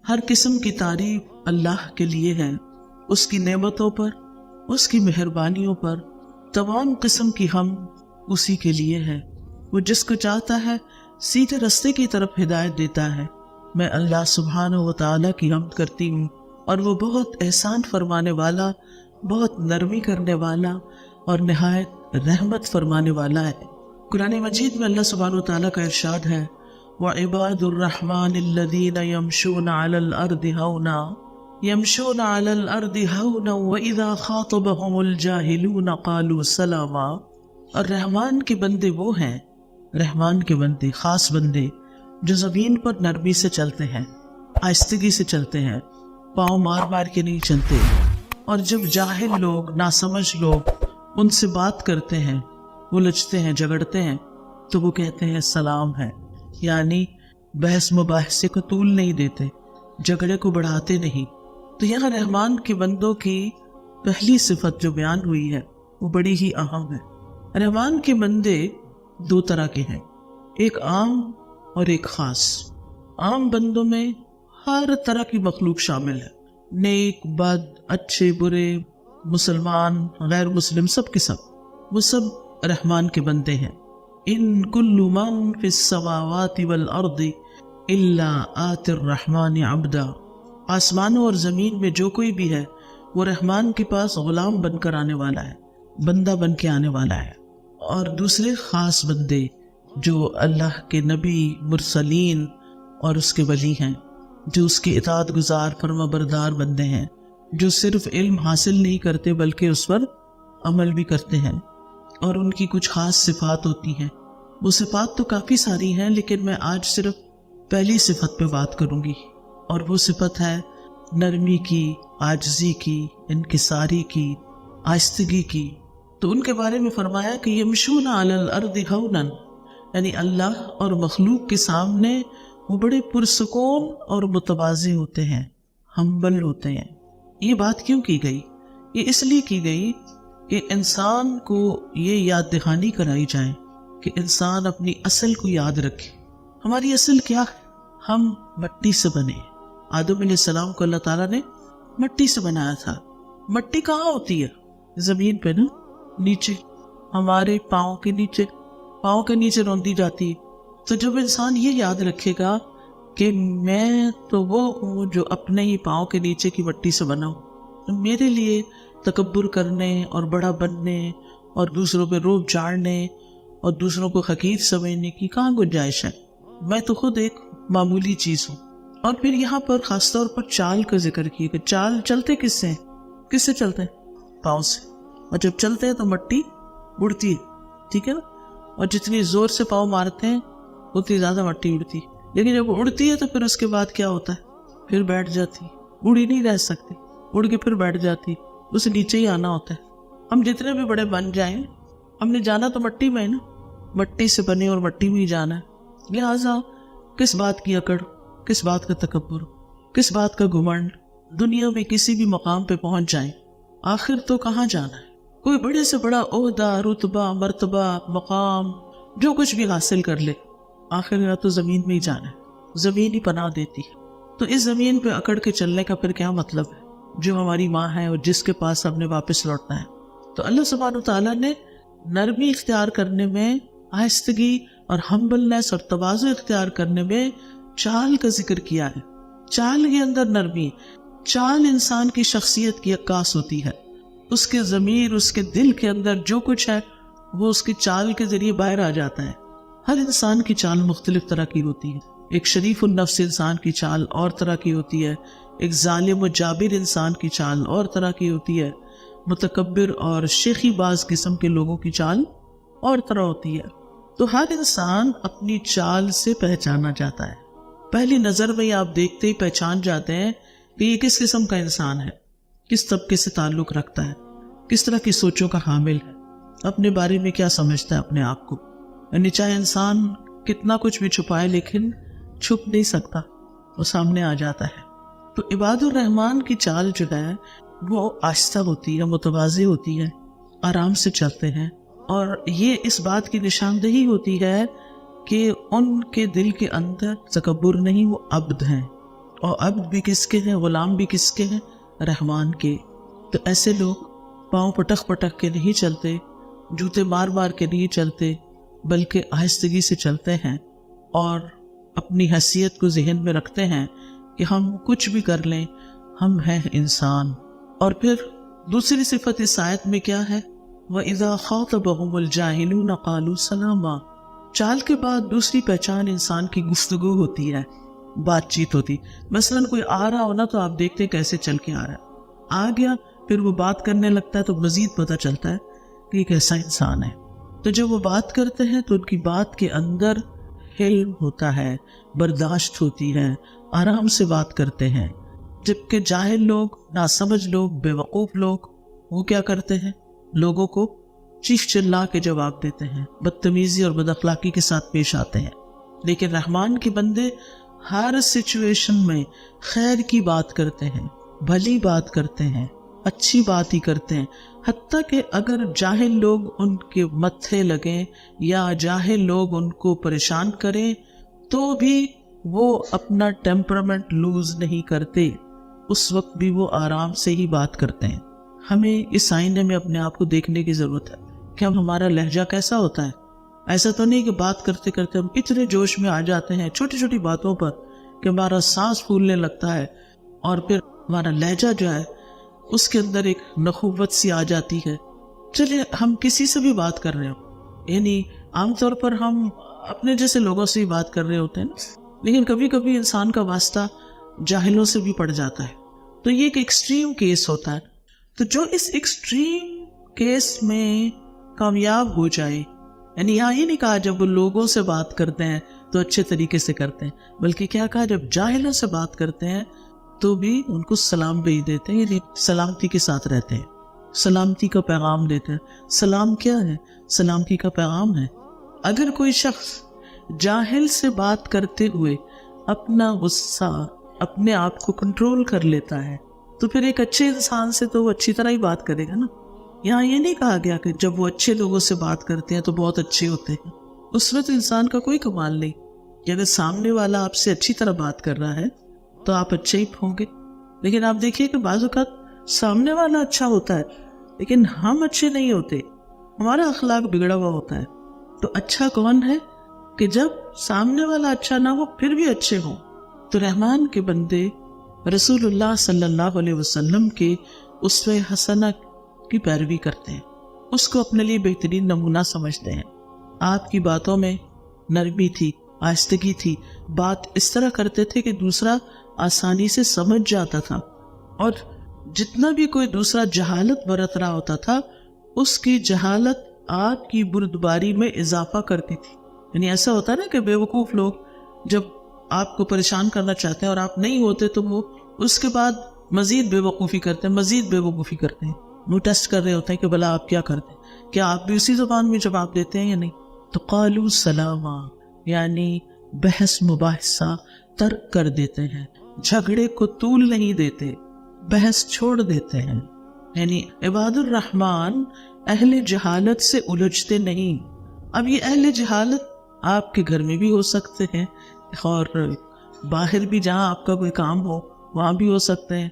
ہر قسم کی تعریف اللہ کے لیے ہے، اس کی نعمتوں پر، اس کی مہربانیوں پر تمام قسم کی حمد اسی کے لیے ہے۔ وہ جس کو چاہتا ہے سیدھے رستے کی طرف ہدایت دیتا ہے۔ میں اللہ سبحانہ و تعالیٰ کی حمد کرتی ہوں، اور وہ بہت احسان فرمانے والا، بہت نرمی کرنے والا اور نہایت رحمت فرمانے والا ہے۔ قرآن مجید میں اللہ سبحانہ و تعالیٰ کا ارشاد ہے، وَعِبَادُ الرَّحْمَنِ الَّذِينَ يَمْشُونَ عَلَى الْأَرْضِ هَوْنًا وَإِذَا خَاطَبَهُمُ الْجَاهِلُونَ قَالُوا سَلَامًا۔ اور رحمان کے بندے وہ ہیں، رحمان کے بندے، خاص بندے جو زمین پر نرمی سے چلتے ہیں، آہستگی سے چلتے ہیں، پاؤں مار مار کے نہیں چلتے، اور جب جاہل لوگ، ناسمجھ لوگ ان سے بات کرتے ہیں، الجھتے ہیں، جھگڑتے ہیں، تو وہ کہتے ہیں سلام ہے، یعنی بحث مباحثے کو طول نہیں دیتے، جھگڑے کو بڑھاتے نہیں۔ تو یہاں رحمان کے بندوں کی پہلی صفت جو بیان ہوئی ہے وہ بڑی ہی اہم ہے۔ رحمان کے بندے دو طرح کے ہیں، ایک عام اور ایک خاص۔ عام بندوں میں ہر طرح کی مخلوق شامل ہے، نیک، بد، اچھے، برے، مسلمان، غیر مسلم، سب کے سب، وہ سب رحمان کے بندے ہیں۔ ان کل من فی السماوات والارض الا آتی الرحمن عبدا۔ آسمانوں اور زمین میں جو کوئی بھی ہے وہ رحمان کے پاس غلام بن کر آنے والا ہے، بندہ بن کے آنے والا ہے۔ اور دوسرے خاص بندے جو اللہ کے نبی، مرسلین اور اس کے ولی ہیں، جو اس کے اطاعت گزار، فرما بردار بندے ہیں، جو صرف علم حاصل نہیں کرتے بلکہ اس پر عمل بھی کرتے ہیں، اور ان کی کچھ خاص صفات ہوتی ہیں۔ وہ صفات تو کافی ساری ہیں، لیکن میں آج صرف پہلی صفت پہ بات کروں گی، اور وہ صفت ہے نرمی کی، عاجزی کی، انکساری کی، آہستگی کی۔ تو ان کے بارے میں فرمایا کہ یمشون علی الارض ہونا، یعنی اللہ اور مخلوق کے سامنے وہ بڑے پرسکون اور متواضع ہوتے ہیں، ہمبل ہوتے ہیں۔ یہ بات کیوں کی گئی؟ یہ اس لیے کی گئی کہ انسان کو یہ یاد دہانی کرائی جائے کہ انسان اپنی اصل کو یاد رکھے۔ ہماری اصل کیا ہے؟ ہم مٹی سے بنے۔ آدم علیہ السلام کو اللہ تعالیٰ نے مٹی سے بنایا تھا۔ مٹی کہاں ہوتی ہے؟ زمین پہ نا، نیچے، ہمارے پاؤں کے نیچے روندی جاتی ہے۔ تو جب انسان یہ یاد رکھے گا کہ میں تو وہ ہوں جو اپنے ہی پاؤں کے نیچے کی مٹی سے بنا ہوں، میرے لیے تکبر کرنے اور بڑا بننے اور دوسروں پہ روب جاڑنے اور دوسروں کو حقیر سمجھنے کی کہاں گنجائش ہے؟ میں تو خود ایک معمولی چیز ہوں۔ اور پھر یہاں پر خاص طور پر چال کا ذکر کیا کہ چال چلتے کس سے چلتے ہیں؟ پاؤں سے۔ اور جب چلتے ہیں تو مٹی اڑتی ہے، ٹھیک ہے نا؟ اور جتنی زور سے پاؤں مارتے ہیں اتنی زیادہ مٹی اڑتی ہے، لیکن جب اڑتی ہے تو پھر اس کے بعد کیا ہوتا ہے؟ پھر بیٹھ جاتی، اڑی نہیں رہ سکتی، اڑ کے پھر بیٹھ جاتی، اسے نیچے ہی آنا ہوتا ہے۔ ہم جتنے بھی بڑے بن جائیں، ہم نے جانا تو مٹی میں ہے نا، مٹی سے بنے اور مٹی میں ہی جانا ہے۔ لہٰذا کس بات کی اکڑ، کس بات کا تکبر، کس بات کا گھمنڈ؟ دنیا میں کسی بھی مقام پہ پہنچ جائیں، آخر تو کہاں جانا ہے؟ کوئی بڑے سے بڑا عہدہ، رتبہ، مرتبہ، مقام، جو کچھ بھی حاصل کر لے، آخر یا تو زمین میں ہی جانا ہے، زمین ہی پناہ دیتی ہے۔ تو اس زمین پہ اکڑ کے چلنے کا پھر کیا مطلب ہے؟ جو ہماری ماں ہے اور جس کے پاس ہم نے واپس لوٹنا ہے۔ تو اللہ سبحانہ تعالیٰ نے نرمی اختیار کرنے میں، آہستگی اور ہمبلنس اور تواضع اختیار کرنے میں چال کا ذکر کیا ہے۔ چال کے اندر نرمی، چال انسان کی شخصیت کی عکاس ہوتی ہے۔ اس کے ضمیر، اس کے دل کے اندر جو کچھ ہے وہ اس کی چال کے ذریعے باہر آ جاتا ہے۔ ہر انسان کی چال مختلف طرح کی ہوتی ہے۔ ایک شریف النفس انسان کی چال اور طرح کی ہوتی ہے، ایک ظالم و جابر انسان کی چال اور طرح کی ہوتی ہے، متکبر اور شیخی باز قسم کے لوگوں کی چال اور طرح ہوتی ہے۔ تو ہر انسان اپنی چال سے پہچانا جاتا ہے۔ پہلی نظر میں آپ دیکھتے ہی پہچان جاتے ہیں کہ یہ کس قسم کا انسان ہے، کس طبقے سے تعلق رکھتا ہے، کس طرح کی سوچوں کا حامل ہے، اپنے بارے میں کیا سمجھتا ہے اپنے آپ کو۔ یعنی چاہے انسان کتنا کچھ بھی چھپائے لیکن چھپ نہیں سکتا، وہ سامنے آ جاتا ہے۔ تو عباد الرحمن کی چال جو ہے وہ آہستہ ہوتی ہے، متواضع ہوتی ہے، آرام سے چلتے ہیں، اور یہ اس بات کی نشاندہی ہوتی ہے کہ ان کے دل کے اندر تکبر نہیں، وہ عبد ہیں، اور عبد بھی کس کے ہیں، غلام بھی کس کے ہیں، رحمان کے۔ تو ایسے لوگ پاؤں پٹک پٹک کے نہیں چلتے، جوتے مار مار کے نہیں چلتے، بلکہ آہستگی سے چلتے ہیں اور اپنی حیثیت کو ذہن میں رکھتے ہیں کہ ہم کچھ بھی کر لیں، ہم ہیں انسان۔ اور پھر دوسری صفت اس آیت میں کیا ہے؟ وَإِذَا خَاطَبَهُمُ الْجَاهِلُونَ قَالُوا سَلَامًا۔ چال کے بعد دوسری پہچان انسان کی گفتگو ہوتی ہے، بات چیت ہوتی۔ مثلا کوئی آ رہا ہونا تو آپ دیکھتے ہیں کیسے چل کے آ رہا ہے، آ گیا پھر وہ بات کرنے لگتا ہے تو مزید پتہ چلتا ہے کہ یہ کیسا انسان ہے۔ تو جب وہ بات کرتے ہیں تو ان کی بات کے اندر حلم ہوتا ہے، برداشت ہوتی ہے، آرام سے بات کرتے ہیں۔ جبکہ جاہل لوگ، ناسمجھ لوگ، بے وقوف لوگ، وہ کیا کرتے ہیں؟ لوگوں کو چیخ چلا کے جواب دیتے ہیں، بدتمیزی اور بد اخلاقی کے ساتھ پیش آتے ہیں۔ لیکن رحمان کے بندے ہر سچویشن میں خیر کی بات کرتے ہیں، بھلی بات کرتے ہیں، اچھی بات ہی کرتے ہیں۔ حتیٰ کہ اگر جاہل لوگ ان کے متھے لگیں یا جاہل لوگ ان کو پریشان کریں تو بھی وہ اپنا ٹیمپرامنٹ لوز نہیں کرتے، اس وقت بھی وہ آرام سے ہی بات کرتے ہیں۔ ہمیں اس آئینے میں اپنے آپ کو دیکھنے کی ضرورت ہے کہ ہمارا لہجہ کیسا ہوتا ہے۔ ایسا تو نہیں کہ بات کرتے کرتے ہم اتنے جوش میں آ جاتے ہیں چھوٹی چھوٹی باتوں پر کہ ہمارا سانس پھولنے لگتا ہے اور پھر ہمارا لہجہ جو ہے اس کے اندر ایک نخوت سی آ جاتی ہے۔ چلیے ہم کسی سے بھی بات کر رہے ہوں، یعنی عام طور پر ہم اپنے جیسے لوگوں سے ہی بات کر رہے ہوتے ہیں نا، لیکن کبھی کبھی انسان کا واسطہ جاہلوں سے بھی پڑ جاتا ہے، تو یہ ایک ایکسٹریم کیس ہوتا ہے۔ تو جو اس ایکسٹریم کیس میں کامیاب ہو جائے، یعنی یہاں یہ نہیں کہا جب وہ لوگوں سے بات کرتے ہیں تو اچھے طریقے سے کرتے ہیں، بلکہ کیا کہا جب جاہلوں سے بات کرتے ہیں تو بھی ان کو سلام بھیج دیتے ہیں، یعنی سلامتی کے ساتھ رہتے ہیں، سلامتی کا پیغام دیتے ہیں۔ سلام کیا ہے؟ سلامتی کا پیغام ہے۔ اگر کوئی شخص جاہل سے بات کرتے ہوئے اپنا غصہ، اپنے آپ کو کنٹرول کر لیتا ہے تو پھر ایک اچھے انسان سے تو وہ اچھی طرح ہی بات کرے گا نا۔ یہاں یہ نہیں کہا گیا کہ جب وہ اچھے لوگوں سے بات کرتے ہیں تو بہت اچھے ہوتے ہیں، اس میں تو انسان کا کوئی کمال نہیں کہ اگر سامنے والا آپ سے اچھی طرح بات کر رہا ہے تو آپ اچھے ہی ہوں گے۔ لیکن آپ دیکھیے کہ بعض اوقات سامنے والا اچھا ہوتا ہے لیکن ہم اچھے نہیں ہوتے، ہمارا اخلاق بگڑا ہوا ہوتا ہے۔ تو اچھا کون ہے کہ جب سامنے والا اچھا نہ ہو پھر بھی اچھے ہوں۔ تو رحمان کے بندے رسول اللہ صلی اللہ علیہ وسلم کے اسوہ حسنہ کی پیروی کرتے ہیں، اس کو اپنے لیے بہترین نمونہ سمجھتے ہیں۔ آپ کی باتوں میں نرمی تھی، آہستگی تھی، بات اس طرح کرتے تھے کہ دوسرا آسانی سے سمجھ جاتا تھا، اور جتنا بھی کوئی دوسرا جہالت برت رہا ہوتا تھا اس کی جہالت آپ کی بردباری میں اضافہ کرتی تھی۔ یعنی ایسا ہوتا ہے نا کہ بے وقوف لوگ جب آپ کو پریشان کرنا چاہتے ہیں اور آپ نہیں ہوتے تو وہ اس کے بعد مزید بے وقوفی کرتے ہیں، مزید بے وقوفی کرتے ہیں، وہ ٹیسٹ کر رہے ہوتے ہیں کہ بھلا آپ کیا کرتے ہیں، کیا آپ بھی اسی زبان میں جواب دیتے ہیں یا نہیں۔ تو قالوا سلاما، یعنی بحث مباحثہ ترک کر دیتے ہیں، جھگڑے کو طول نہیں دیتے، بحث چھوڑ دیتے ہیں۔ یعنی عباد الرحمن اہل جہالت سے الجھتے نہیں۔ اب یہ اہل جہالت آپ کے گھر میں بھی ہو سکتے ہیں اور باہر بھی جہاں آپ کا کوئی کام ہو وہاں بھی ہو سکتے ہیں،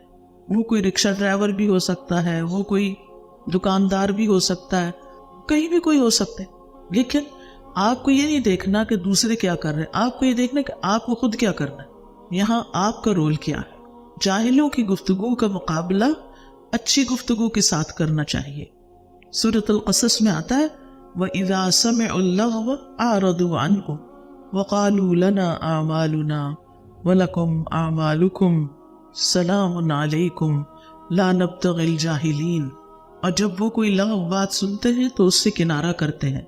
وہ کوئی رکشہ ڈرائیور بھی ہو سکتا ہے، وہ کوئی دکاندار بھی ہو سکتا ہے، کہیں بھی کوئی ہو سکتا ہے۔ لیکن آپ کو یہ نہیں دیکھنا کہ دوسرے کیا کر رہے ہیں، آپ کو یہ دیکھنا کہ آپ کو خود کیا کرنا ہے، یہاں آپ کا رول کیا ہے۔ جاہلوں کی گفتگو کا مقابلہ اچھی گفتگو کے ساتھ کرنا چاہیے۔ سورۃ القصص میں آتا ہے وَإِذَا سَمِعُوا اللَّغْوَ أَعْرَضُوا عَنْهُ وَقَالُوا لَنَا أَعْمَالُنَا وَلَكُمْ أَعْمَالُكُمْ سَلَامٌ عَلَيْكُمْ لَا نَبْتَغِي الْجَاهِلِينَ۔ اور جب وہ کوئی لغو بات سنتے ہیں تو اس سے کنارہ کرتے ہیں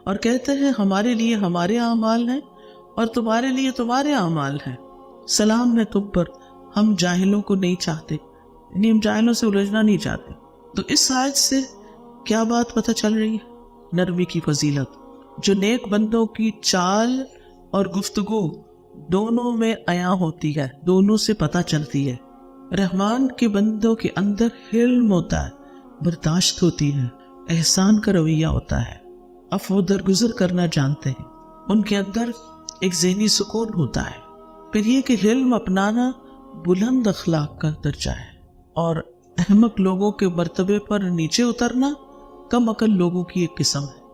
اور کہتے ہیں ہمارے لیے ہمارے اعمال ہیں اور تمہارے لیے تمہارے اعمال ہیں، سلام ہے تم پر، ہم جاہلوں کو نہیں چاہتے، یعنی ہم جاہلوں سے الجھنا نہیں چاہتے۔ تو اس آیت سے کیا بات پتہ چل رہی ہے؟ نرمی کی فضیلت، جو نیک بندوں کی چال اور گفتگو دونوں میں عیاں ہوتی ہے، دونوں سے پتہ چلتی ہے۔ رحمان کے بندوں کے اندر حلم ہوتا ہے، برداشت ہوتی ہے، احسان کا رویہ ہوتا ہے، عفو درگزر کرنا جانتے ہیں، ان کے اندر ایک ذہنی سکون ہوتا ہے۔ پھر یہ کہ حلم اپنانا بلند اخلاق کا درجہ ہے، اور احمق لوگوں کے مرتبے پر نیچے اترنا کم عقل لوگوں کی ایک قسم ہے۔